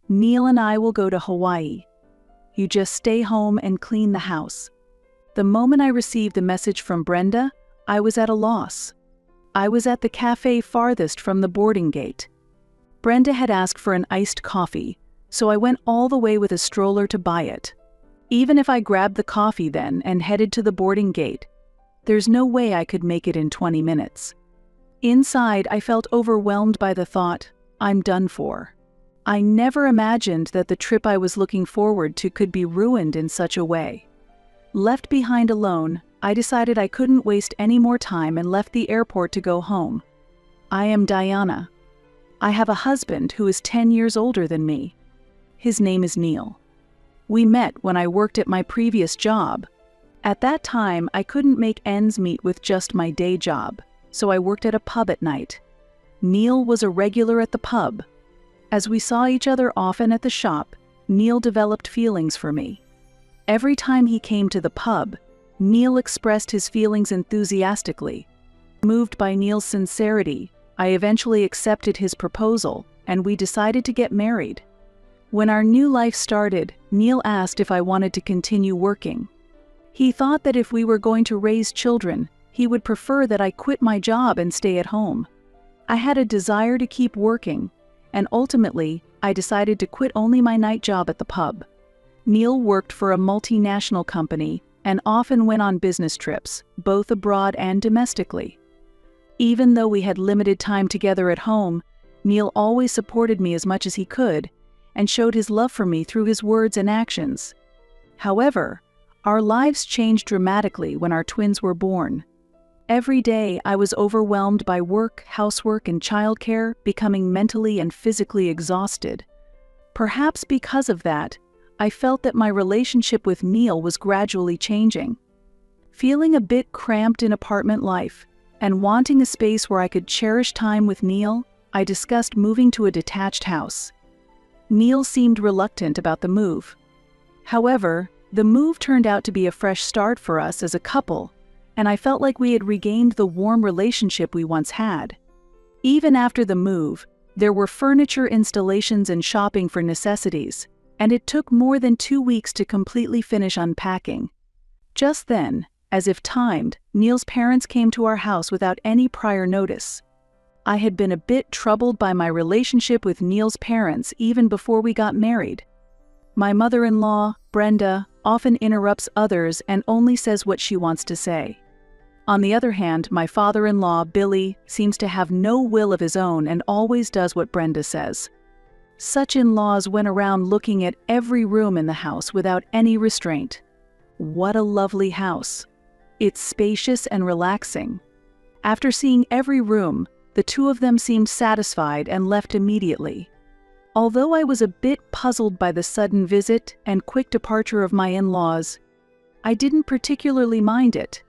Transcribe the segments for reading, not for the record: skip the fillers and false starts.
Neil and I will go to Hawaii. You just stay home and clean the house. The moment I received the message from Brenda, I was at a loss. I was at the cafe farthest from the boarding gate. Brenda had asked for an iced coffee, so I went all the way with a stroller to buy it. Even if I grabbed the coffee then and headed to the boarding gate, there's no way I could make it in 20 minutes. Inside, I felt overwhelmed by the thought, I'm done for. I never imagined that the trip I was looking forward to could be ruined in such a way. Left behind alone, I decided I couldn't waste any more time and left the airport to go home. I am Diana. I have a husband who is 10 years older than me. His name is Neil. We met when I worked at my previous job. At that time, I couldn't make ends meet with just my day job, so I worked at a pub at night. Neil was a regular at the pub. As we saw each other often at the shop, Neil developed feelings for me. Every time he came to the pub, Neil expressed his feelings enthusiastically. Moved by Neil's sincerity, I eventually accepted his proposal, and we decided to get married. When our new life started, Neil asked if I wanted to continue working. He thought that if we were going to raise children, he would prefer that I quit my job and stay at home. I had a desire to keep working, and ultimately, I decided to quit only my night job at the pub. Neil worked for a multinational company and often went on business trips, both abroad and domestically. Even though we had limited time together at home, Neil always supported me as much as he could and showed his love for me through his words and actions. However, our lives changed dramatically when our twins were born. Every day I was overwhelmed by work, housework, and childcare, becoming mentally and physically exhausted. Perhaps because of that, I felt that my relationship with Neil was gradually changing. Feeling a bit cramped in apartment life and wanting a space where I could cherish time with Neil, I discussed moving to a detached house. Neil seemed reluctant about the move. However, the move turned out to be a fresh start for us as a couple, and I felt like we had regained the warm relationship we once had. Even after the move, there were furniture installations and shopping for necessities, and it took more than 2 weeks to completely finish unpacking. Just then, as if timed, Neil's parents came to our house without any prior notice. I had been a bit troubled by my relationship with Neil's parents even before we got married. My mother-in-law, Brenda, often interrupts others and only says what she wants to say. On the other hand, my father-in-law, Billy, seems to have no will of his own and always does what Brenda says. Such in-laws went around looking at every room in the house without any restraint. What a lovely house. It's spacious and relaxing. After seeing every room, the two of them seemed satisfied and left immediately. Although I was a bit puzzled by the sudden visit and quick departure of my in-laws, I didn't particularly mind it.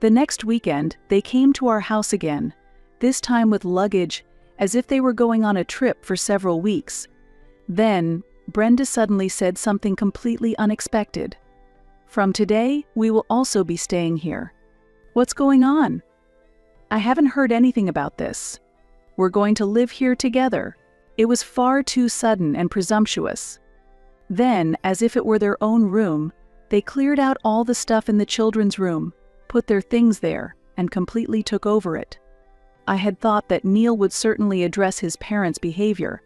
The next weekend, they came to our house again, this time with luggage, as if they were going on a trip for several weeks. Then, Brenda suddenly said something completely unexpected. "From today, we will also be staying here." "What's going on?" "I haven't heard anything about this. We're going to live here together." It was far too sudden and presumptuous. Then, as if it were their own room, they cleared out all the stuff in the children's room, put their things there, and completely took over it. I had thought that Neil would certainly address his parents' behavior.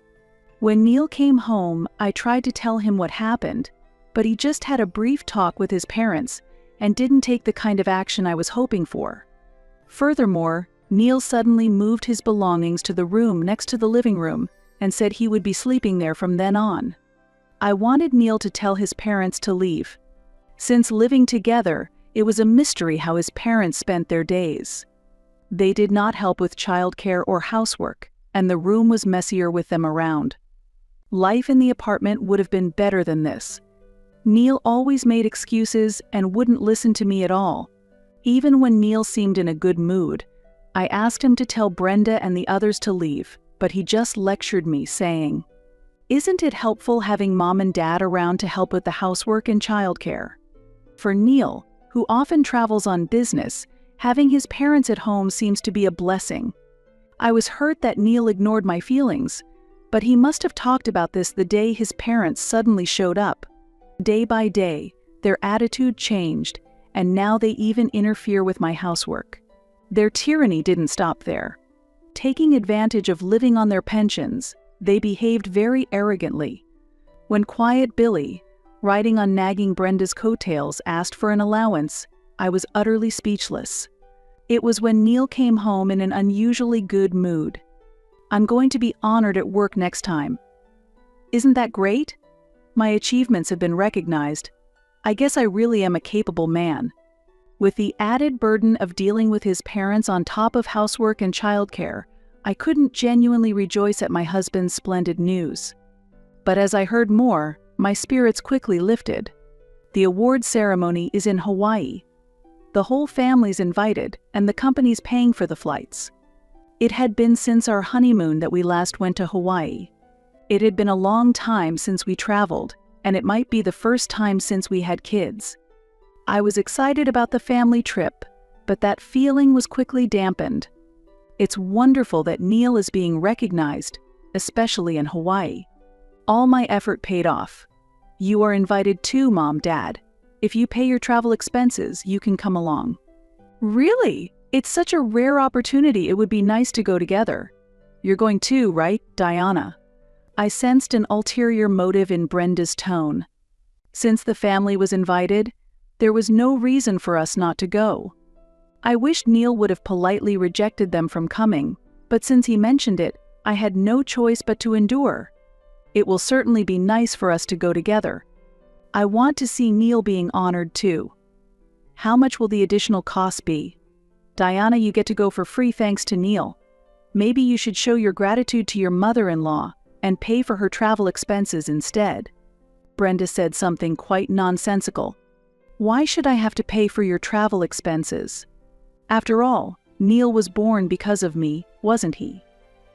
When Neil came home, I tried to tell him what happened, but he just had a brief talk with his parents and didn't take the kind of action I was hoping for. Furthermore, Neil suddenly moved his belongings to the room next to the living room and said he would be sleeping there from then on. I wanted Neil to tell his parents to leave. Since living together, it was a mystery how his parents spent their days. They did not help with childcare or housework, and the room was messier with them around. Life in the apartment would have been better than this. Neil always made excuses and wouldn't listen to me at all. Even when Neil seemed in a good mood, I asked him to tell Brenda and the others to leave, but he just lectured me, saying, "Isn't it helpful having mom and dad around to help with the housework and childcare?" For Neil, who often travels on business, having his parents at home seems to be a blessing. I was hurt that Neil ignored my feelings, But he must have talked about this the day his parents suddenly showed up. Day by day, their attitude changed, and now they even interfere with my housework. Their tyranny didn't stop there. Taking advantage of living on their pensions, they behaved very arrogantly. When quiet Billy, riding on nagging Brenda's coattails, asked for an allowance, I was utterly speechless. It was when Neil came home in an unusually good mood. I'm going to be honored at work next time. Isn't that great? My achievements have been recognized. I guess I really am a capable man. With the added burden of dealing with his parents on top of housework and childcare, I couldn't genuinely rejoice at my husband's splendid news. But as I heard more, my spirits quickly lifted. The award ceremony is in Hawaii. The whole family's invited, and the company's paying for the flights. It had been since our honeymoon that we last went to Hawaii. It had been a long time since we traveled, and it might be the first time since we had kids. I was excited about the family trip, but that feeling was quickly dampened. It's wonderful that Neil is being recognized, especially in Hawaii. All my effort paid off. You are invited too, Mom, Dad. If you pay your travel expenses, you can come along. Really? It's such a rare opportunity, it would be nice to go together. You're going too, right, Diana? I sensed an ulterior motive in Brenda's tone. Since the family was invited, there was no reason for us not to go. I wished Neil would have politely rejected them from coming, but since he mentioned it, I had no choice but to endure. It will certainly be nice for us to go together. I want to see Neil being honored too. How much will the additional cost be? Diana, you get to go for free thanks to Neil. Maybe you should show your gratitude to your mother-in-law and pay for her travel expenses instead. Brenda said something quite nonsensical. Why should I have to pay for your travel expenses? After all, Neil was born because of me, wasn't he?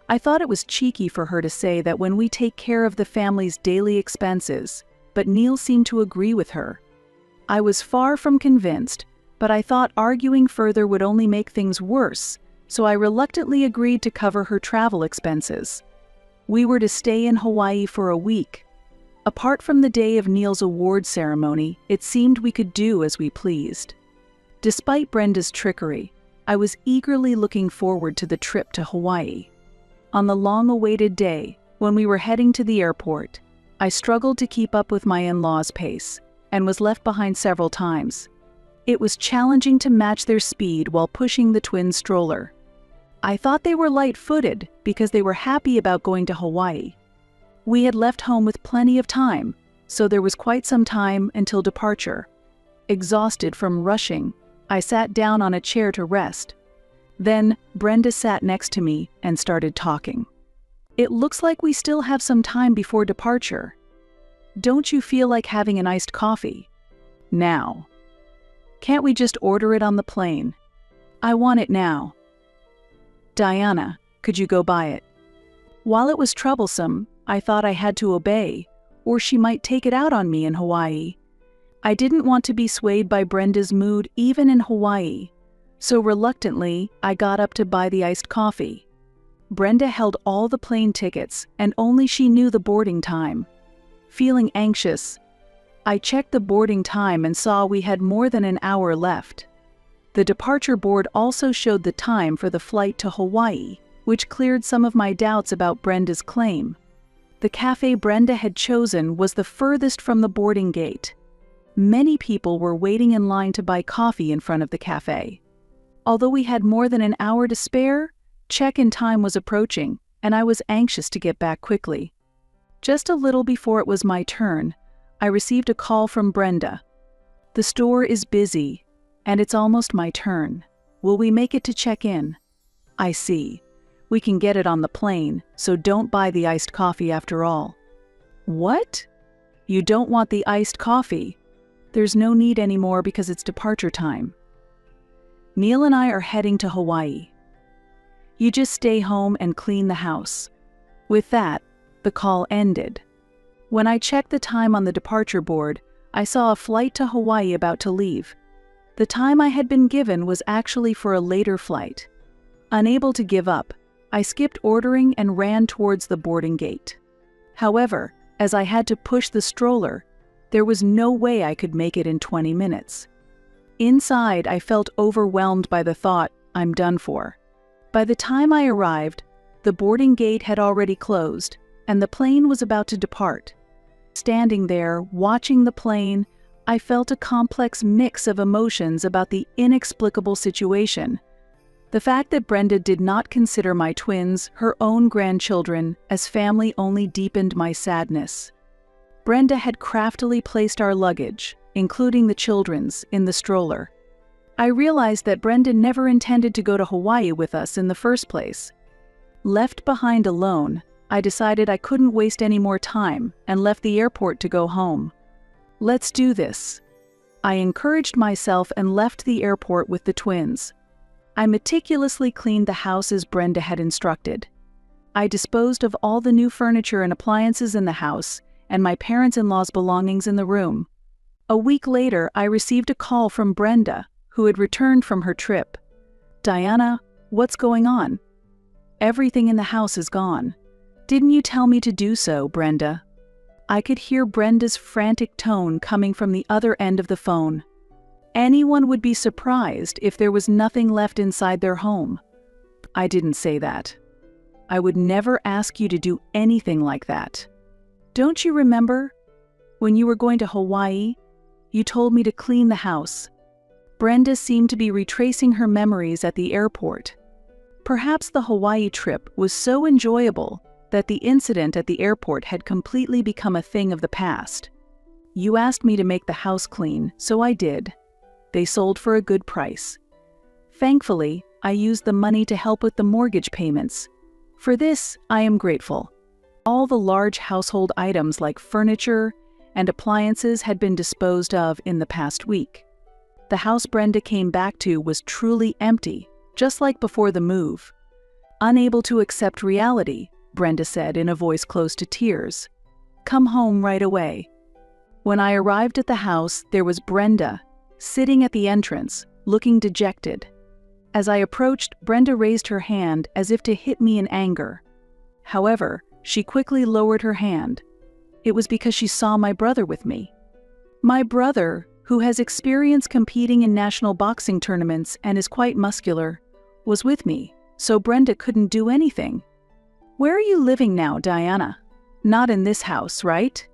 I thought it was cheeky for her to say that when we take care of the family's daily expenses, but Neil seemed to agree with her. I was far from convinced, but I thought arguing further would only make things worse, so I reluctantly agreed to cover her travel expenses. We were to stay in Hawaii for a week. Apart from the day of Neil's award ceremony, it seemed we could do as we pleased. Despite Brenda's trickery, I was eagerly looking forward to the trip to Hawaii. On the long-awaited day, when we were heading to the airport, I struggled to keep up with my in-laws' pace, and was left behind several times. It was challenging to match their speed while pushing the twin stroller. I thought they were light-footed because they were happy about going to Hawaii. We had left home with plenty of time, so there was quite some time until departure. Exhausted from rushing, I sat down on a chair to rest. Then, Brenda sat next to me and started talking. It looks like we still have some time before departure. Don't you feel like having an iced coffee? Now. Can't we just order it on the plane? I want it now. Diana, could you go buy it? While it was troublesome, I thought I had to obey, or she might take it out on me in Hawaii. I didn't want to be swayed by Brenda's mood even in Hawaii, so reluctantly, I got up to buy the iced coffee. Brenda held all the plane tickets, and only she knew the boarding time. Feeling anxious, I checked the boarding time and saw we had more than an hour left. The departure board also showed the time for the flight to Hawaii, which cleared some of my doubts about Brenda's claim. The cafe Brenda had chosen was the furthest from the boarding gate. Many people were waiting in line to buy coffee in front of the cafe. Although we had more than an hour to spare, check-in time was approaching, and I was anxious to get back quickly. Just a little before it was my turn, I received a call from Brenda. The store is busy, and it's almost my turn. Will we make it to check in? I see. We can get it on the plane, so don't buy the iced coffee after all. What? You don't want the iced coffee? There's no need anymore because it's departure time. Neil and I are heading to Hawaii. You just stay home and clean the house. With that, the call ended. When I checked the time on the departure board, I saw a flight to Hawaii about to leave. The time I had been given was actually for a later flight. Unable to give up, I skipped ordering and ran towards the boarding gate. However, as I had to push the stroller, there was no way I could make it in 20 minutes. Inside, I felt overwhelmed by the thought, I'm done for. By the time I arrived, the boarding gate had already closed, and the plane was about to depart. Standing there, watching the plane, I felt a complex mix of emotions about the inexplicable situation. The fact that Brenda did not consider my twins, her own grandchildren, as family only deepened my sadness. Brenda had craftily placed our luggage, including the children's, in the stroller. I realized that Brenda never intended to go to Hawaii with us in the first place. Left behind alone, I decided I couldn't waste any more time and left the airport to go home. Let's do this. I encouraged myself and left the airport with the twins. I meticulously cleaned the house as Brenda had instructed. I disposed of all the new furniture and appliances in the house and my parents-in-law's belongings in the room. A week later, I received a call from Brenda, who had returned from her trip. "Diana, what's going on?" "Everything in the house is gone." "Didn't you tell me to do so, Brenda?" I could hear Brenda's frantic tone coming from the other end of the phone. Anyone would be surprised if there was nothing left inside their home. "I didn't say that. I would never ask you to do anything like that. Don't you remember? When you were going to Hawaii, you told me to clean the house." Brenda seemed to be retracing her memories at the airport. Perhaps the Hawaii trip was so enjoyable that the incident at the airport had completely become a thing of the past. "You asked me to make the house clean, so I did. They sold for a good price. Thankfully, I used the money to help with the mortgage payments. For this, I am grateful." All the large household items like furniture and appliances had been disposed of in the past week. The house Brenda came back to was truly empty, just like before the move. Unable to accept reality, Brenda said in a voice close to tears. "Come home right away." When I arrived at the house, there was Brenda, sitting at the entrance, looking dejected. As I approached, Brenda raised her hand as if to hit me in anger. However, she quickly lowered her hand. It was because she saw my brother with me. My brother, who has experience competing in national boxing tournaments and is quite muscular, was with me, so Brenda couldn't do anything. "Where are you living now, Diana? Not in this house, right?"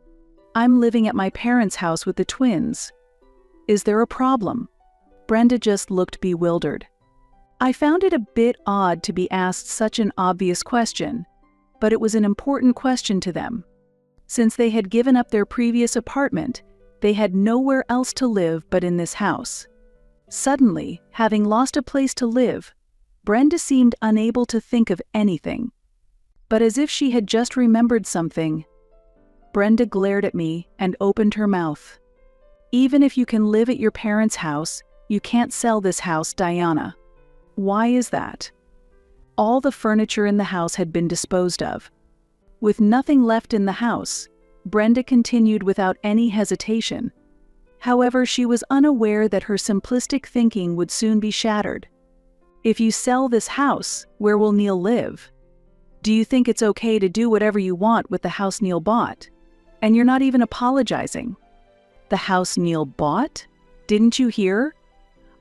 "I'm living at my parents' house with the twins." "Is there a problem?" Brenda just looked bewildered. I found it a bit odd to be asked such an obvious question, but it was an important question to them. Since they had given up their previous apartment, they had nowhere else to live but in this house. Suddenly, having lost a place to live, Brenda seemed unable to think of anything. But as if she had just remembered something, Brenda glared at me and opened her mouth. "Even if you can live at your parents' house, you can't sell this house, Diana." "Why is that?" All the furniture in the house had been disposed of. With nothing left in the house, Brenda continued without any hesitation. However, she was unaware that her simplistic thinking would soon be shattered. "If you sell this house, where will Neil live? Do you think it's okay to do whatever you want with the house Neil bought? And you're not even apologizing." "The house Neil bought? Didn't you hear?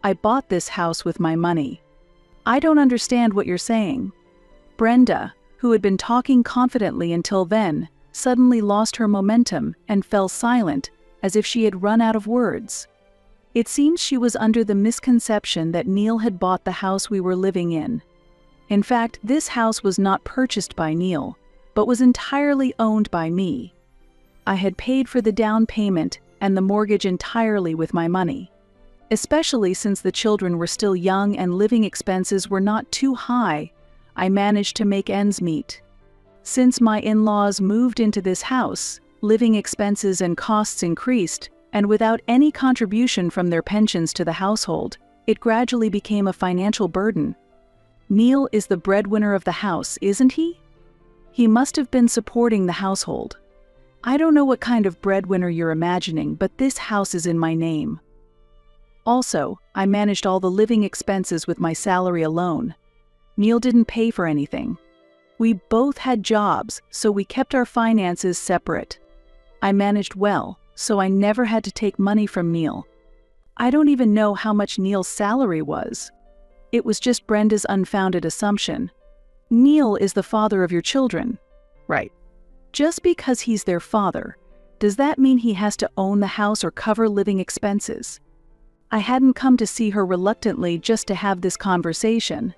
I bought this house with my money." "I don't understand what you're saying." Brenda, who had been talking confidently until then, suddenly lost her momentum and fell silent as if she had run out of words. It seems she was under the misconception that Neil had bought the house we were living in. In fact, this house was not purchased by Neil, but was entirely owned by me. I had paid for the down payment and the mortgage entirely with my money. Especially since the children were still young and living expenses were not too high, I managed to make ends meet. Since my in-laws moved into this house, living expenses and costs increased, and without any contribution from their pensions to the household, it gradually became a financial burden. Neil is the breadwinner of the house, isn't he? He must have been supporting the household. I don't know what kind of breadwinner you're imagining, but this house is in my name. Also, I managed all the living expenses with my salary alone. Neil didn't pay for anything. We both had jobs, so we kept our finances separate. I managed well, so I never had to take money from Neil. I don't even know how much Neil's salary was. It was just Brenda's unfounded assumption. Neil is the father of your children. Right. Just because he's their father, does that mean he has to own the house or cover living expenses? I hadn't come to see her reluctantly just to have this conversation.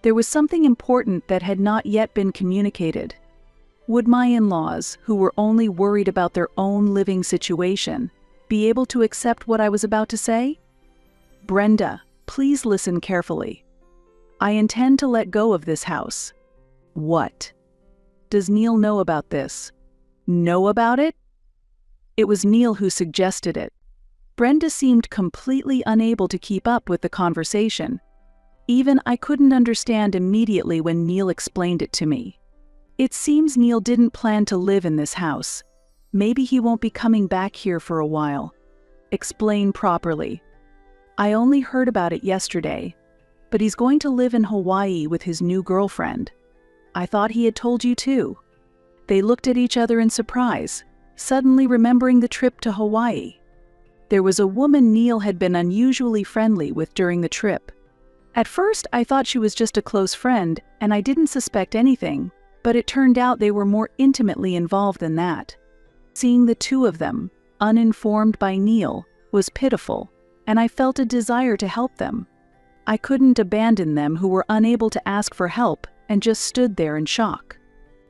There was something important that had not yet been communicated. Would my in-laws, who were only worried about their own living situation, be able to accept what I was about to say? Brenda, please listen carefully. I intend to let go of this house. What? Does Neil know about this? Know about it? It was Neil who suggested it. Brenda seemed completely unable to keep up with the conversation. Even I couldn't understand immediately when Neil explained it to me. It seems Neil didn't plan to live in this house. Maybe he won't be coming back here for a while. Explain properly. I only heard about it yesterday, but he's going to live in Hawaii with his new girlfriend. I thought he had told you too. They looked at each other in surprise, suddenly remembering the trip to Hawaii. There was a woman Neil had been unusually friendly with during the trip. At first, I thought she was just a close friend, and I didn't suspect anything, but it turned out they were more intimately involved than that. Seeing the two of them, uninformed by Neil, was pitiful, and I felt a desire to help them. I couldn't abandon them who were unable to ask for help and just stood there in shock.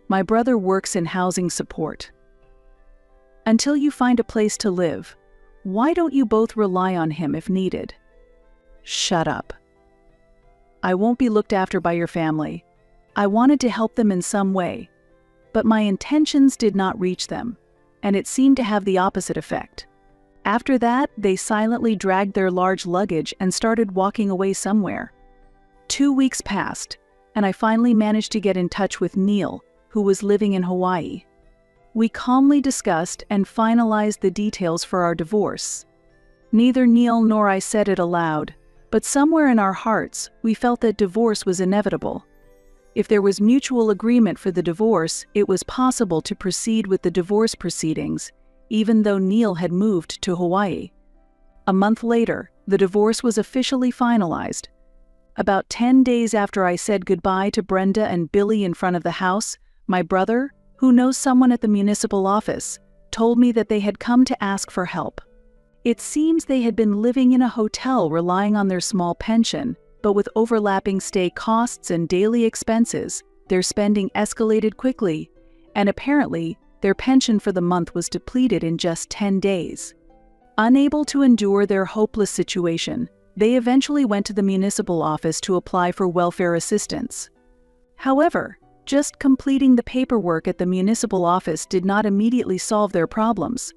My brother works in housing support. Until you find a place to live, why don't you both rely on him if needed? Shut up. I won't be looked after by your family. I wanted to help them in some way, but my intentions did not reach them, and it seemed to have the opposite effect. After that, they silently dragged their large luggage and started walking away somewhere. 2 weeks passed, and I finally managed to get in touch with Neil, who was living in Hawaii. We calmly discussed and finalized the details for our divorce. Neither Neil nor I said it aloud, but somewhere in our hearts, we felt that divorce was inevitable. If there was mutual agreement for the divorce, it was possible to proceed with the divorce proceedings, even though Neil had moved to Hawaii. A month later, the divorce was officially finalized. About 10 days after I said goodbye to Brenda and Billy in front of the house, my brother, who knows someone at the municipal office, told me that they had come to ask for help. It seems they had been living in a hotel relying on their small pension, but with overlapping stay costs and daily expenses, their spending escalated quickly, and apparently, their pension for the month was depleted in just 10 days. Unable to endure their hopeless situation, they eventually went to the municipal office to apply for welfare assistance. However, just completing the paperwork at the municipal office did not immediately solve their problems.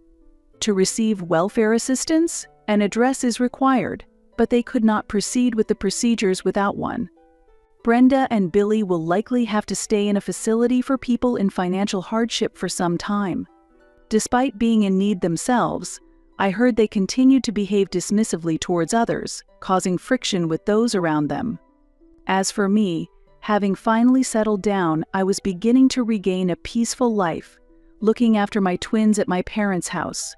To receive welfare assistance, an address is required, but they could not proceed with the procedures without one. Brenda and Billy will likely have to stay in a facility for people in financial hardship for some time. Despite being in need themselves, I heard they continued to behave dismissively towards others, causing friction with those around them. As for me, having finally settled down, I was beginning to regain a peaceful life, looking after my twins at my parents' house.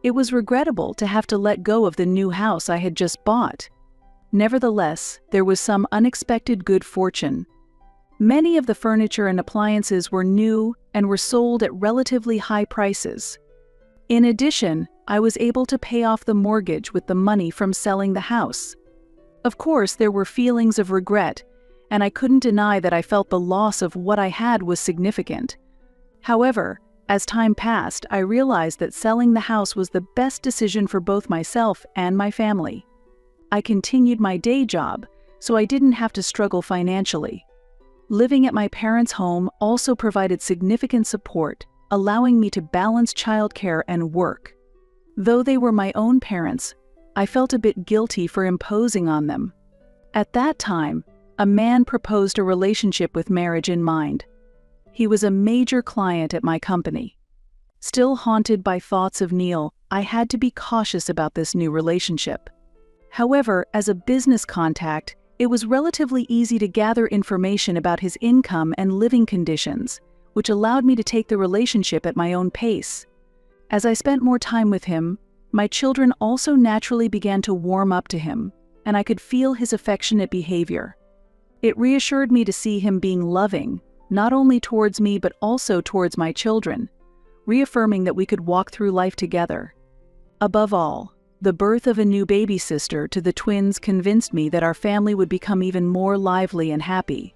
It was regrettable to have to let go of the new house I had just bought. Nevertheless, there was some unexpected good fortune. Many of the furniture and appliances were new and were sold at relatively high prices. In addition, I was able to pay off the mortgage with the money from selling the house. Of course, there were feelings of regret, and I couldn't deny that I felt the loss of what I had was significant. However, as time passed, I realized that selling the house was the best decision for both myself and my family. I continued my day job, so I didn't have to struggle financially. Living at my parents' home also provided significant support, allowing me to balance childcare and work. Though they were my own parents, I felt a bit guilty for imposing on them. At that time, a man proposed a relationship with marriage in mind. He was a major client at my company. Still haunted by thoughts of Neil, I had to be cautious about this new relationship. However, as a business contact, It was relatively easy to gather information about his income and living conditions, which allowed me to take the relationship at my own pace. As I spent more time with him, my children also naturally began to warm up to him, and I could feel his affectionate behavior. It reassured me to see him being loving, not only towards me but also towards my children, reaffirming that we could walk through life together. Above all, the birth of a new baby sister to the twins convinced me that our family would become even more lively and happy.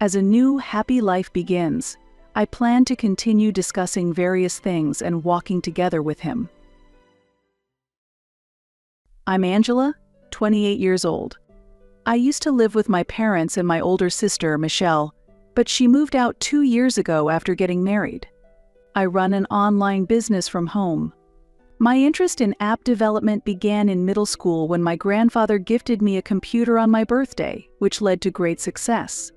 As a new, happy life begins, I plan to continue discussing various things and walking together with him. I'm Angela, 28 years old. I used to live with my parents and my older sister, Michelle, but she moved out 2 years ago after getting married. I run an online business from home. My interest in app development began in middle school when my grandfather gifted me a computer on my birthday, which led to great success.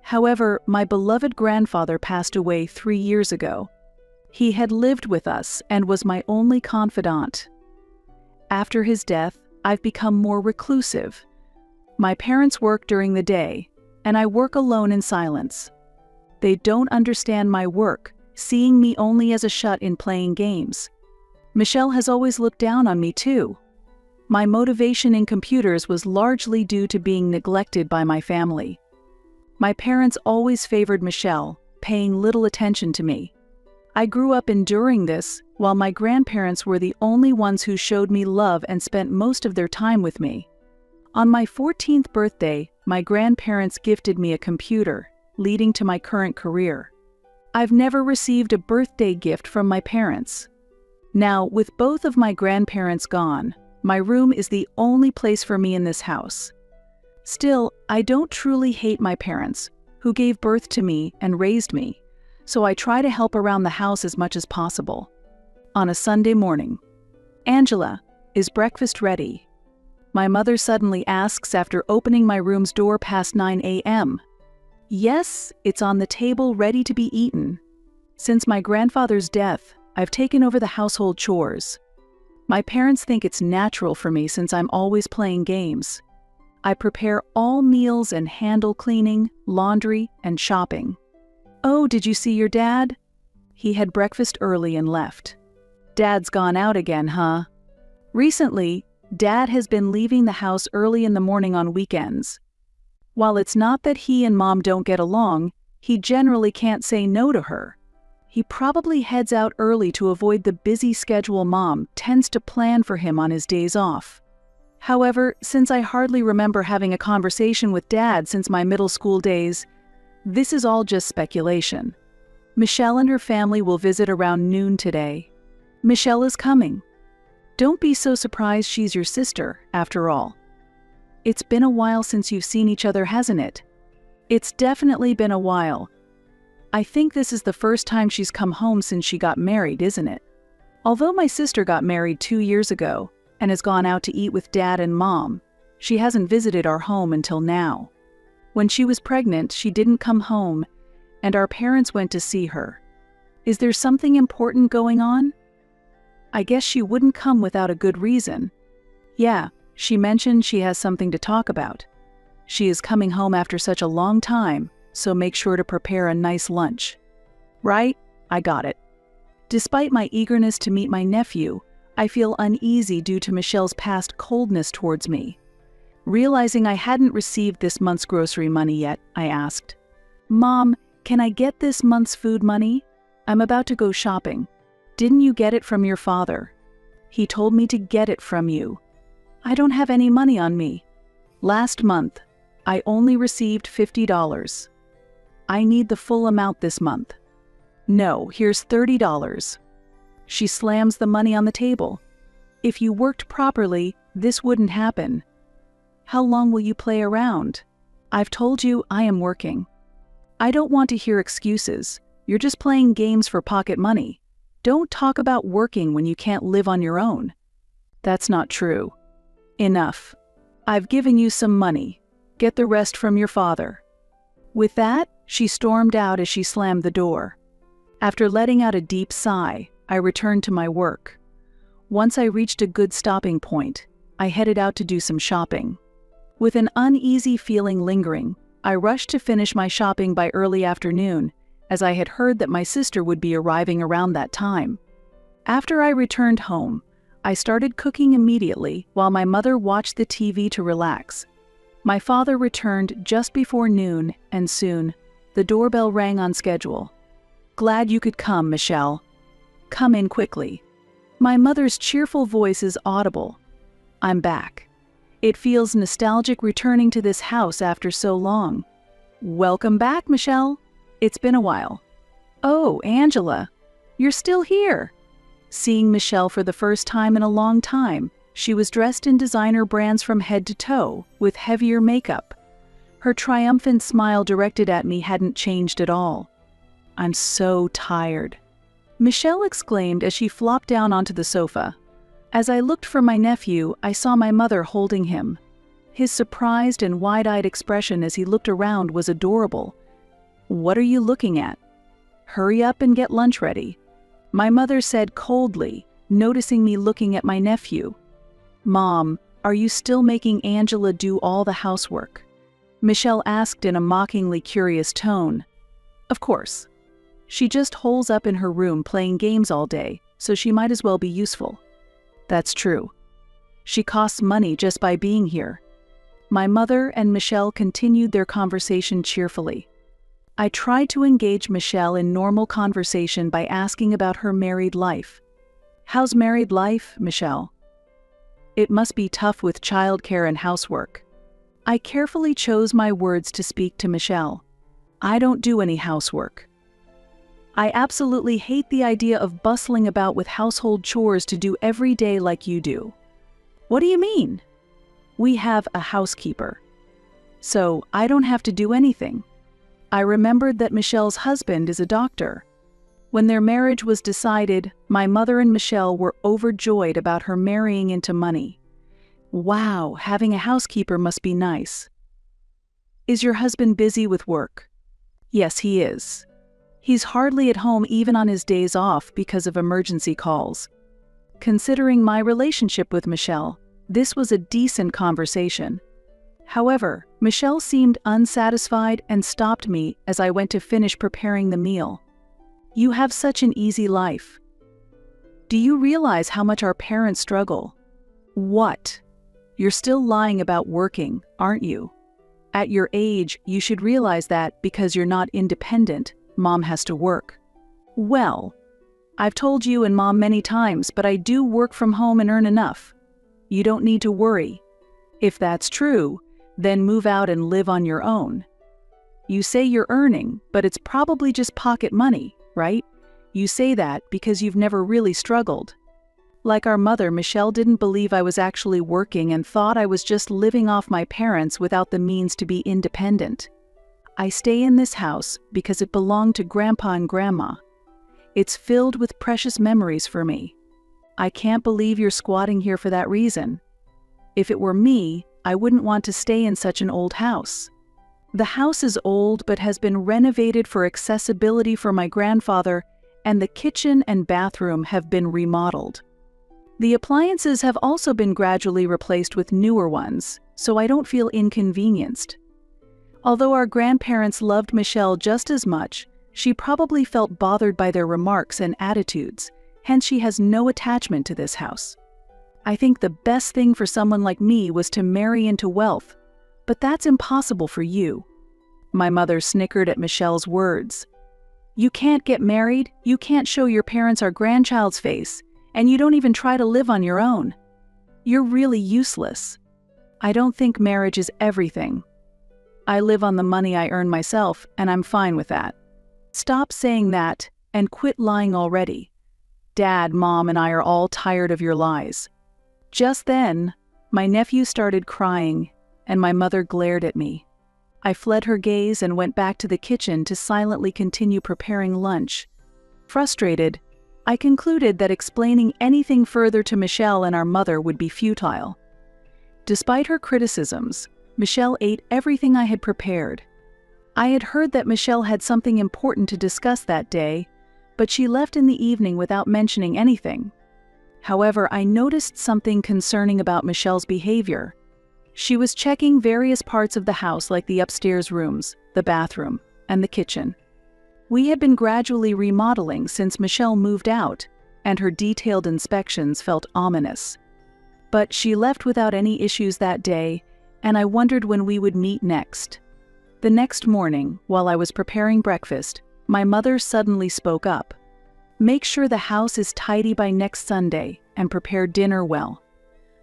However, my beloved grandfather passed away 3 years ago. He had lived with us and was my only confidant. After his death, I've become more reclusive. My parents work during the day, and I work alone in silence. They don't understand my work, seeing me only as a shut-in playing games. Michelle has always looked down on me too. My motivation in computers was largely due to being neglected by my family. My parents always favored Michelle, paying little attention to me. I grew up enduring this, while my grandparents were the only ones who showed me love and spent most of their time with me. On my 14th birthday, my grandparents gifted me a computer, leading to my current career. I've never received a birthday gift from my parents. Now, with both of my grandparents gone, my room is the only place for me in this house. Still, I don't truly hate my parents, who gave birth to me and raised me, so I try to help around the house as much as possible. On a Sunday morning, "Angela, is breakfast ready?" My mother suddenly asks after opening my room's door past 9 a.m. Yes, it's on the table ready to be eaten. Since my grandfather's death, I've taken over the household chores. My parents think it's natural for me since I'm always playing games. I prepare all meals and handle cleaning, laundry, and shopping. Oh, did you see your dad? He had breakfast early and left. Dad's gone out again, huh? Recently, Dad has been leaving the house early in the morning on weekends. While it's not that he and Mom don't get along, he generally can't say no to her. He probably heads out early to avoid the busy schedule Mom tends to plan for him on his days off. However, since I hardly remember having a conversation with Dad since my middle school days, this is all just speculation. Michelle and her family will visit around noon today. Michelle is coming. Don't be so surprised she's your sister, after all. It's been a while since you've seen each other, hasn't it? It's definitely been a while. I think this is the first time she's come home since she got married, isn't it? Although my sister got married 2 years ago and has gone out to eat with Dad and Mom, she hasn't visited our home until now. When she was pregnant, she didn't come home, and our parents went to see her. Is there something important going on? I guess she wouldn't come without a good reason. Yeah, she mentioned she has something to talk about. She is coming home after such a long time, so make sure to prepare a nice lunch. Right? I got it. Despite my eagerness to meet my nephew, I feel uneasy due to Michelle's past coldness towards me. Realizing I hadn't received this month's grocery money yet, I asked, "Mom, can I get this month's food money? I'm about to go shopping. Didn't you get it from your father? He told me to get it from you. I don't have any money on me. Last month, I only received $50. I need the full amount this month. No, here's $30. She slams the money on the table. If you worked properly, this wouldn't happen. How long will you play around? I've told you I am working. I don't want to hear excuses. You're just playing games for pocket money. Don't talk about working when you can't live on your own. That's not true. Enough. I've given you some money. Get the rest from your father." With that, she stormed out as she slammed the door. After letting out a deep sigh, I returned to my work. Once I reached a good stopping point, I headed out to do some shopping. With an uneasy feeling lingering, I rushed to finish my shopping by early afternoon, as I had heard that my sister would be arriving around that time. After I returned home, I started cooking immediately while my mother watched the TV to relax. My father returned just before noon, and soon, the doorbell rang on schedule. "Glad you could come, Michelle. Come in quickly." My mother's cheerful voice is audible. I'm back. It feels nostalgic returning to this house after so long. "Welcome back, Michelle. It's been a while." "Oh, Angela, you're still here." Seeing Michelle for the first time in a long time, she was dressed in designer brands from head to toe, with heavier makeup. Her triumphant smile directed at me hadn't changed at all. "I'm so tired," Michelle exclaimed as she flopped down onto the sofa. As I looked for my nephew, I saw my mother holding him. His surprised and wide-eyed expression as he looked around was adorable. "What are you looking at? Hurry up and get lunch ready," my mother said coldly, noticing me looking at my nephew. "Mom, are you still making Angela do all the housework?" Michelle asked in a mockingly curious tone. "Of course. She just holes up in her room playing games all day, so she might as well be useful." "That's true. She costs money just by being here." My mother and Michelle continued their conversation cheerfully. I tried to engage Michelle in normal conversation by asking about her married life. "How's married life, Michelle?" "It must be tough with childcare and housework." I carefully chose my words to speak to Michelle. "I don't do any housework. I absolutely hate the idea of bustling about with household chores to do every day like you do." "What do you mean?" "We have a housekeeper. So I don't have to do anything." I remembered that Michelle's husband is a doctor. When their marriage was decided, my mother and Michelle were overjoyed about her marrying into money. Wow, having a housekeeper must be nice. "Is your husband busy with work?" "Yes, he is. He's hardly at home even on his days off because of emergency calls." Considering my relationship with Michelle, this was a decent conversation. However, Michelle seemed unsatisfied and stopped me as I went to finish preparing the meal. "You have such an easy life. Do you realize how much our parents struggle?" "What? You're still lying about working, aren't you? At your age, you should realize that because you're not independent, Mom has to work." "Well, I've told you and Mom many times, but I do work from home and earn enough. You don't need to worry. If that's true, then move out and live on your own. You say you're earning, but it's probably just pocket money, right? You say that because you've never really struggled." Like our mother, Michelle didn't believe I was actually working and thought I was just living off my parents without the means to be independent. I stay in this house because it belonged to Grandpa and Grandma. It's filled with precious memories for me. I can't believe you're squatting here for that reason. If it were me, I wouldn't want to stay in such an old house. The house is old but has been renovated for accessibility for my grandfather, and the kitchen and bathroom have been remodeled. The appliances have also been gradually replaced with newer ones, so I don't feel inconvenienced. Although our grandparents loved Michelle just as much, she probably felt bothered by their remarks and attitudes, hence she has no attachment to this house. I think the best thing for someone like me was to marry into wealth, but that's impossible for you." My mother snickered at Michelle's words. "You can't get married, you can't show your parents our grandchild's face, and you don't even try to live on your own. You're really useless." "I don't think marriage is everything. I live on the money I earn myself, and I'm fine with that." "Stop saying that, and quit lying already. Dad, Mom, and I are all tired of your lies." Just then, my nephew started crying, and my mother glared at me. I fled her gaze and went back to the kitchen to silently continue preparing lunch. Frustrated, I concluded that explaining anything further to Michelle and our mother would be futile. Despite her criticisms, Michelle ate everything I had prepared. I had heard that Michelle had something important to discuss that day, but she left in the evening without mentioning anything. However, I noticed something concerning about Michelle's behavior. She was checking various parts of the house like the upstairs rooms, the bathroom, and the kitchen. We had been gradually remodeling since Michelle moved out, and her detailed inspections felt ominous. But she left without any issues that day, and I wondered when we would meet next. The next morning, while I was preparing breakfast, my mother suddenly spoke up. "Make sure the house is tidy by next Sunday and prepare dinner well.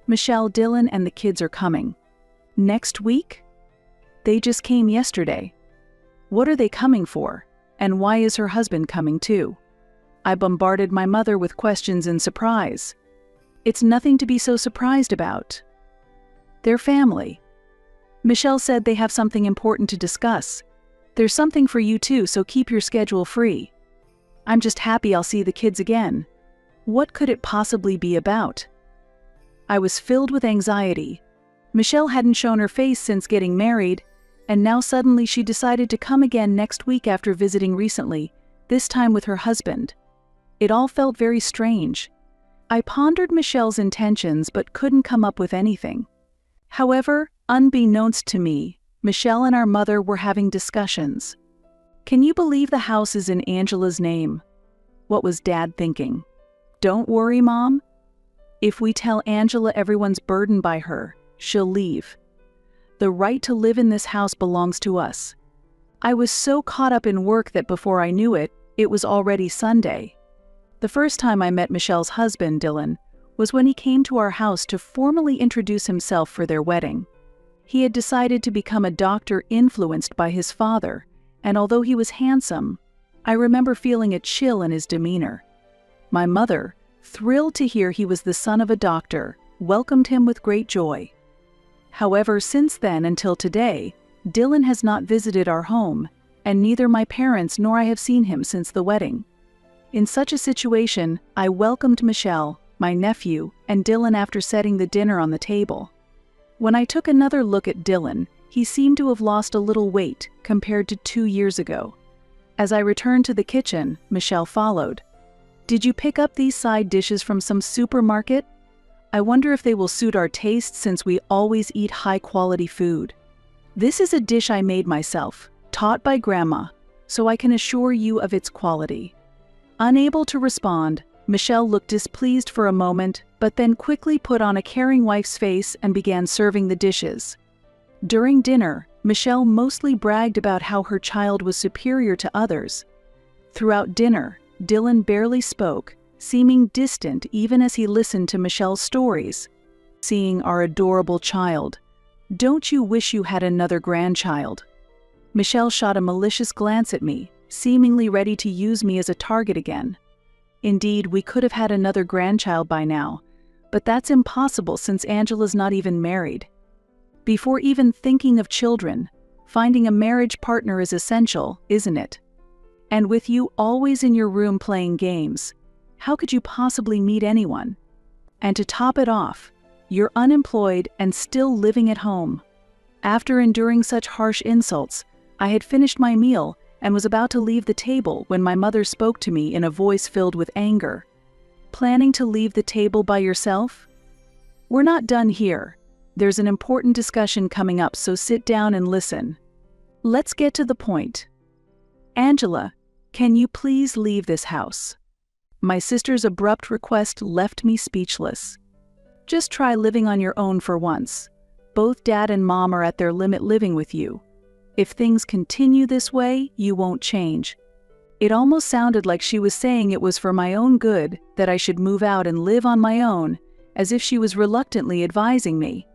Michelle, Dylan, and the kids are coming." "Next week?" "They just came yesterday." "What are they coming for? And why is her husband coming too?" I bombarded my mother with questions in surprise. "It's nothing to be so surprised about. They're family. Michelle said they have something important to discuss. There's something for you too, so keep your schedule free. I'm just happy I'll see the kids again. What could it possibly be about?" I was filled with anxiety. Michelle hadn't shown her face since getting married, and now suddenly she decided to come again next week after visiting recently, this time with her husband. It all felt very strange. I pondered Michelle's intentions but couldn't come up with anything. However, unbeknownst to me, Michelle and our mother were having discussions. "Can you believe the house is in Angela's name?" What was Dad thinking? "Don't worry, Mom. If we tell Angela everyone's burdened by her, she'll leave. The right to live in this house belongs to us." I was so caught up in work that before I knew it, it was already Sunday. The first time I met Michelle's husband, Dylan, was when he came to our house to formally introduce himself for their wedding. He had decided to become a doctor influenced by his father, and although he was handsome, I remember feeling a chill in his demeanor. My mother, thrilled to hear he was the son of a doctor, welcomed him with great joy. However, since then until today, Dylan has not visited our home, and neither my parents nor I have seen him since the wedding. In such a situation, I welcomed Michelle, my nephew, and Dylan after setting the dinner on the table. When I took another look at Dylan, he seemed to have lost a little weight compared to 2 years ago. As I returned to the kitchen, Michelle followed. "Did you pick up these side dishes from some supermarket? I wonder if they will suit our tastes since we always eat high-quality food. This is a dish I made myself, taught by Grandma, so I can assure you of its quality." Unable to respond, Michelle looked displeased for a moment, but then quickly put on a caring wife's face and began serving the dishes. During dinner, Michelle mostly bragged about how her child was superior to others. Throughout dinner, Dylan barely spoke, seeming distant even as he listened to Michelle's stories. "Seeing our adorable child. Don't you wish you had another grandchild?" Michelle shot a malicious glance at me, seemingly ready to use me as a target again. Indeed, we could have had another grandchild by now, but that's impossible since Angela's not even married. Before even thinking of children, finding a marriage partner is essential, isn't it? And with you always in your room playing games, how could you possibly meet anyone? And to top it off, you're unemployed and still living at home. After enduring such harsh insults, I had finished my meal and was about to leave the table when my mother spoke to me in a voice filled with anger. "Planning to leave the table by yourself? We're not done here. There's an important discussion coming up, so sit down and listen. Let's get to the point. Angela, can you please leave this house?" My sister's abrupt request left me speechless. "Just try living on your own for once. Both Dad and Mom are at their limit living with you. If things continue this way, you won't change." It almost sounded like she was saying it was for my own good that I should move out and live on my own, as if she was reluctantly advising me.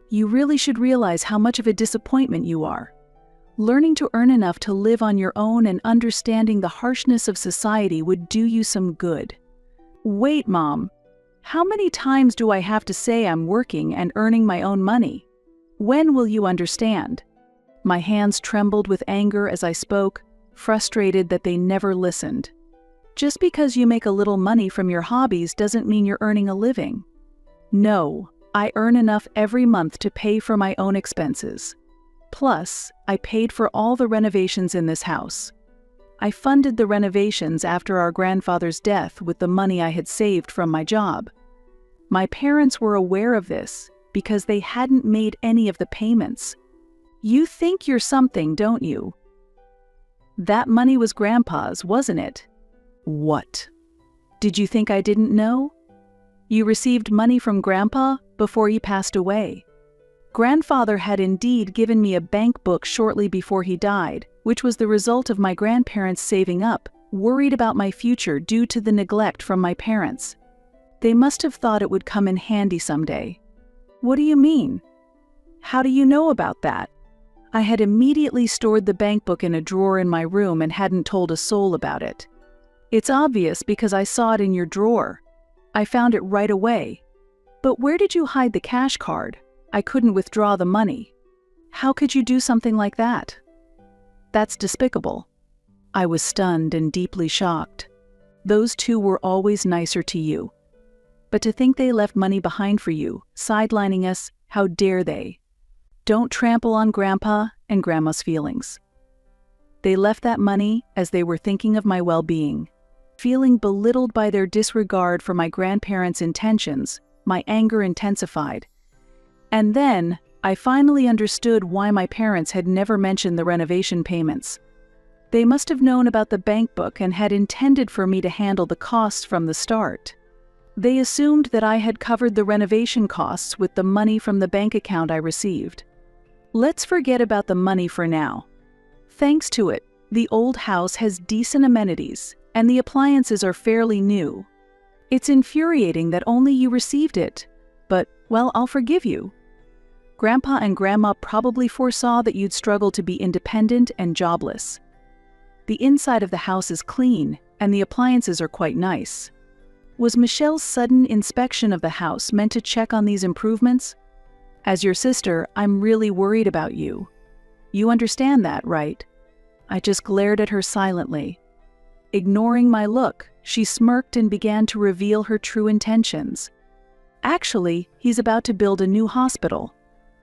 "You really should realize how much of a disappointment you are. Learning to earn enough to live on your own and understanding the harshness of society would do you some good." "Wait, Mom. How many times do I have to say I'm working and earning my own money? When will you understand?" My hands trembled with anger as I spoke, frustrated that they never listened. "Just because you make a little money from your hobbies doesn't mean you're earning a living. No, I earn enough every month to pay for my own expenses. Plus, I paid for all the renovations in this house. I funded the renovations after our grandfather's death with the money I had saved from my job. My parents were aware of this, because they hadn't made any of the payments. You think you're something, don't you? That money was Grandpa's, wasn't it? What? Did you think I didn't know? You received money from Grandpa before he passed away. Grandfather had indeed given me a bank book shortly before he died, which was the result of my grandparents saving up, worried about my future due to the neglect from my parents. They must have thought it would come in handy someday. What do you mean? How do you know about that? I had immediately stored the bank book in a drawer in my room and hadn't told a soul about it. It's obvious because I saw it in your drawer. I found it right away. But where did you hide the cash card? I couldn't withdraw the money. How could you do something like that? That's despicable. I was stunned and deeply shocked. Those two were always nicer to you. But to think they left money behind for you, sidelining us, how dare they? Don't trample on Grandpa and Grandma's feelings. They left that money as they were thinking of my well-being. Feeling belittled by their disregard for my grandparents' intentions, my anger intensified. And then, I finally understood why my parents had never mentioned the renovation payments. They must have known about the bank book and had intended for me to handle the costs from the start. They assumed that I had covered the renovation costs with the money from the bank account I received. Let's forget about the money for now. Thanks to it, the old house has decent amenities, and the appliances are fairly new. It's infuriating that only you received it, but, well, I'll forgive you. Grandpa and Grandma probably foresaw that you'd struggle to be independent and jobless. The inside of the house is clean, and the appliances are quite nice. Was Michelle's sudden inspection of the house meant to check on these improvements? As your sister, I'm really worried about you. You understand that, right? I just glared at her silently. Ignoring my look, she smirked and began to reveal her true intentions. Actually, he's about to build a new hospital,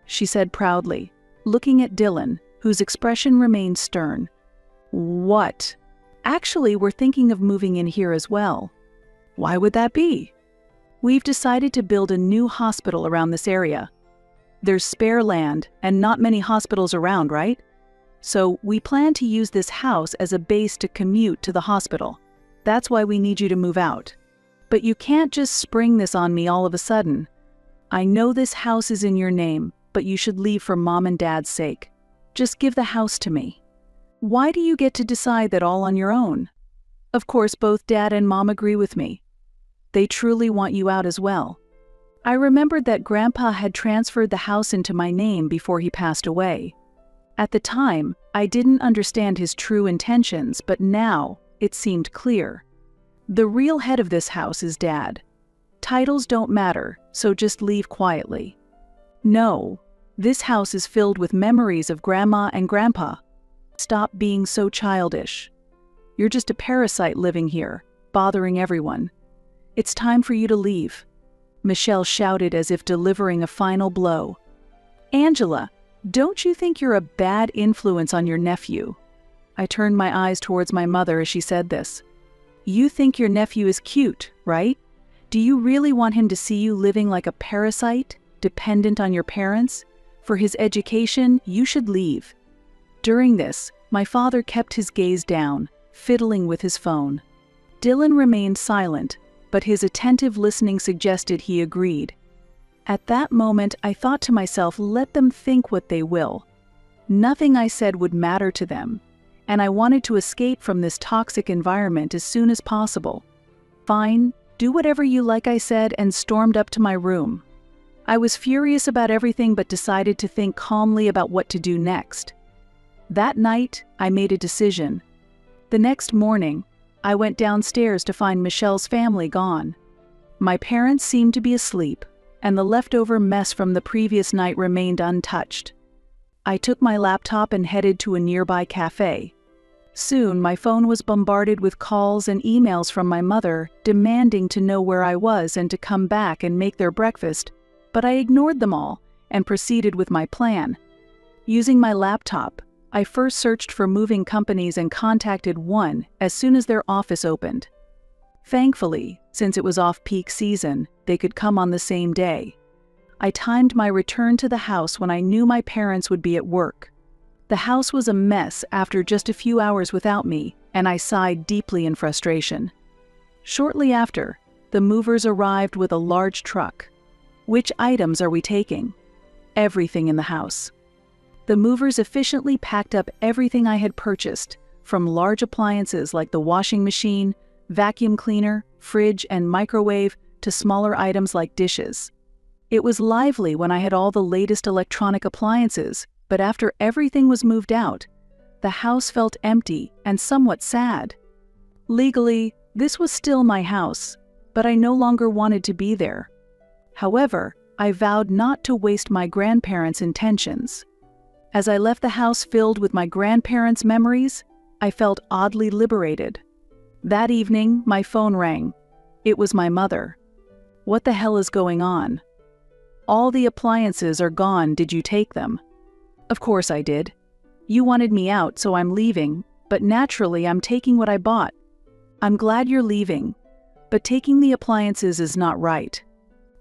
she said proudly, looking at Dylan, whose expression remained stern. What? Actually, we're thinking of moving in here as well. Why would that be? We've decided to build a new hospital around this area. There's spare land and not many hospitals around, right? So we plan to use this house as a base to commute to the hospital. That's why we need you to move out. But you can't just spring this on me all of a sudden. I know this house is in your name, but you should leave for Mom and Dad's sake. Just give the house to me. Why do you get to decide that all on your own? Of course, both Dad and Mom agree with me. They truly want you out as well. I remembered that Grandpa had transferred the house into my name before he passed away. At the time, I didn't understand his true intentions, but now it seemed clear. The real head of this house is Dad. Titles don't matter, so just leave quietly. No, this house is filled with memories of Grandma and Grandpa. Stop being so childish. You're just a parasite living here, bothering everyone. It's time for you to leave. Michelle shouted as if delivering a final blow. Angela, don't you think you're a bad influence on your nephew? I turned my eyes towards my mother as she said this. You think your nephew is cute, right? Do you really want him to see you living like a parasite, dependent on your parents? For his education, you should leave. During this, my father kept his gaze down, fiddling with his phone. Dylan remained silent, but his attentive listening suggested he agreed. At that moment, I thought to myself, let them think what they will. Nothing I said would matter to them, and I wanted to escape from this toxic environment as soon as possible. Fine, do whatever you like, I said, and stormed up to my room. I was furious about everything but decided to think calmly about what to do next. That night, I made a decision. The next morning, I went downstairs to find Michelle's family gone. My parents seemed to be asleep, and the leftover mess from the previous night remained untouched. I took my laptop and headed to a nearby cafe. Soon, my phone was bombarded with calls and emails from my mother, demanding to know where I was and to come back and make their breakfast, but I ignored them all and proceeded with my plan. Using my laptop, I first searched for moving companies and contacted one as soon as their office opened. Thankfully, since it was off-peak season, they could come on the same day. I timed my return to the house when I knew my parents would be at work. The house was a mess after just a few hours without me, and I sighed deeply in frustration. Shortly after, the movers arrived with a large truck. Which items are we taking? Everything in the house. The movers efficiently packed up everything I had purchased, from large appliances like the washing machine, vacuum cleaner, fridge, and microwave to smaller items like dishes. It was lively when I had all the latest electronic appliances, but after everything was moved out, the house felt empty and somewhat sad. Legally, this was still my house, but I no longer wanted to be there. However, I vowed not to waste my grandparents' intentions. As I left the house filled with my grandparents' memories, I felt oddly liberated. That evening, my phone rang. It was my mother. What the hell is going on? All the appliances are gone, did you take them? Of course I did. You wanted me out, so I'm leaving, but naturally I'm taking what I bought. I'm glad you're leaving, but taking the appliances is not right.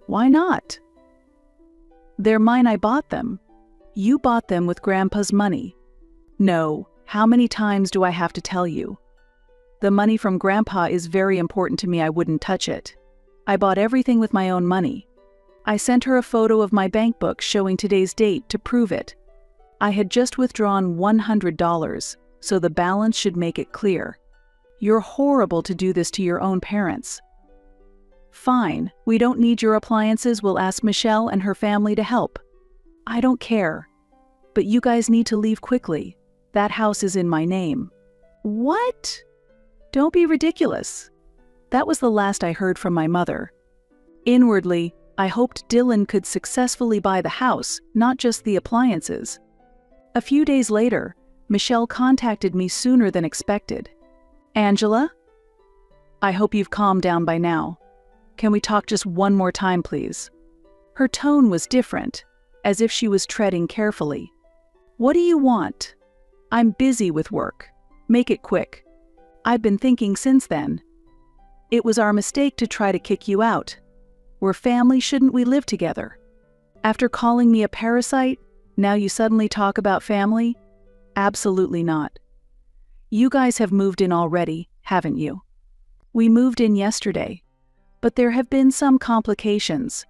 Why not? They're mine, I bought them. You bought them with Grandpa's money. No, how many times do I have to tell you? The money from Grandpa is very important to me, I wouldn't touch it. I bought everything with my own money. I sent her a photo of my bank book showing today's date to prove it. I had just withdrawn $100, so the balance should make it clear. You're horrible to do this to your own parents. Fine, we don't need your appliances, we'll ask Michelle and her family to help. I don't care. But you guys need to leave quickly. That house is in my name. What? Don't be ridiculous. That was the last I heard from my mother. Inwardly, I hoped Dylan could successfully buy the house, not just the appliances. A few days later, Michelle contacted me sooner than expected. Angela? I hope you've calmed down by now. Can we talk just one more time, please? Her tone was different, as if she was treading carefully. What do you want? I'm busy with work. Make it quick. I've been thinking since then. It was our mistake to try to kick you out. We're family, shouldn't we live together? After calling me a parasite, now you suddenly talk about family? Absolutely not. You guys have moved in already, haven't you? We moved in yesterday, but there have been some complications.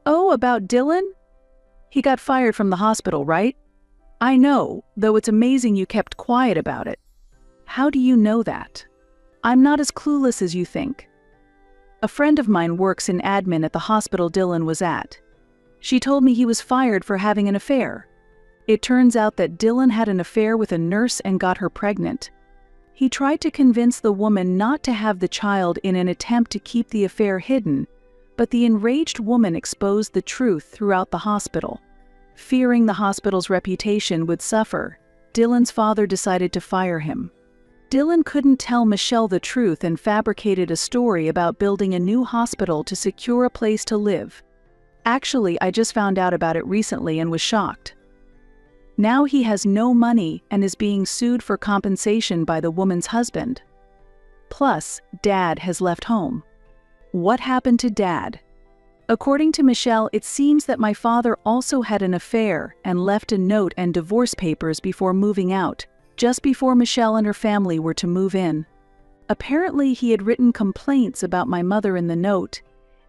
Oh, about Dylan? He got fired from the hospital, right? I know, though it's amazing you kept quiet about it. How do you know that? I'm not as clueless as you think. A friend of mine works in admin at the hospital Dylan was at. She told me he was fired for having an affair. It turns out that Dylan had an affair with a nurse and got her pregnant. He tried to convince the woman not to have the child in an attempt to keep the affair hidden, but the enraged woman exposed the truth throughout the hospital. Fearing the hospital's reputation would suffer, Dylan's father decided to fire him. Dylan couldn't tell Michelle the truth and fabricated a story about building a new hospital to secure a place to live. Actually, I just found out about it recently and was shocked. Now he has no money and is being sued for compensation by the woman's husband. Plus, Dad has left home. What happened to Dad? According to Michelle, it seems that my father also had an affair and left a note and divorce papers before moving out, just before Michelle and her family were to move in. Apparently, he had written complaints about my mother in the note,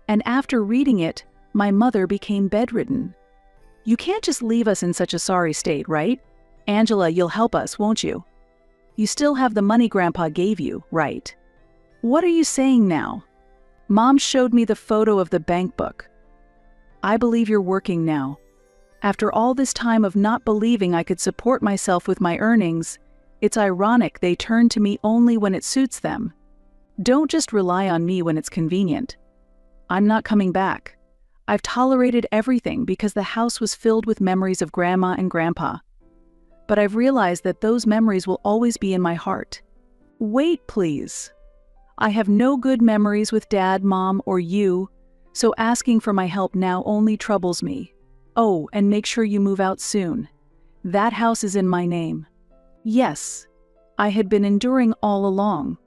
and after reading it, my mother became bedridden. You can't just leave us in such a sorry state, right? Angela, you'll help us, won't you? You still have the money Grandpa gave you, right? What are you saying now? Mom showed me the photo of the bank book. I believe you're working now. After all this time of not believing I could support myself with my earnings, it's ironic they turn to me only when it suits them. Don't just rely on me when it's convenient. I'm not coming back. I've tolerated everything because the house was filled with memories of Grandma and Grandpa. But I've realized that those memories will always be in my heart. Wait, please. I have no good memories with Dad, Mom, or you, so asking for my help now only troubles me. Oh, and make sure you move out soon. That house is in my name. Yes, I had been enduring all along.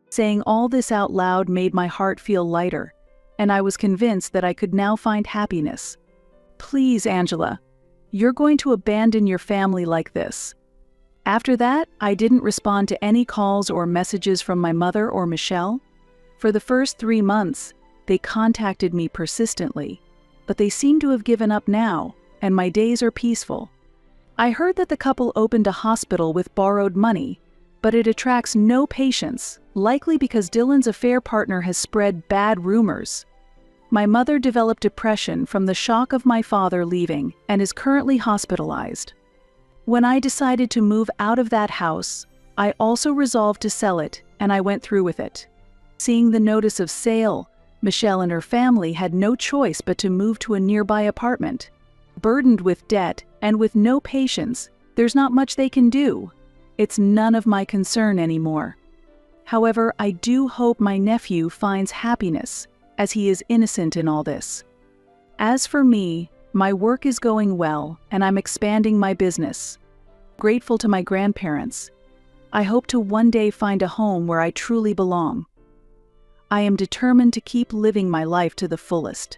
Saying all this out loud made my heart feel lighter, and I was convinced that I could now find happiness, Please, Angela, you're going to abandon your family like this. After that, I didn't respond to any calls or messages from my mother or Michelle. For the first 3 months, they contacted me persistently, but they seem to have given up now, and my days are peaceful. I heard that the couple opened a hospital with borrowed money, but it attracts no patients, likely because Dylan's affair partner has spread bad rumors. My mother developed depression from the shock of my father leaving and is currently hospitalized. When I decided to move out of that house, I also resolved to sell it, and I went through with it. Seeing the notice of sale, Michelle and her family had no choice but to move to a nearby apartment. Burdened with debt and with no patience, there's not much they can do. It's none of my concern anymore. However, I do hope my nephew finds happiness, as he is innocent in all this. As for me, my work is going well, and I'm expanding my business. Grateful to my grandparents, I hope to one day find a home where I truly belong. I am determined to keep living my life to the fullest.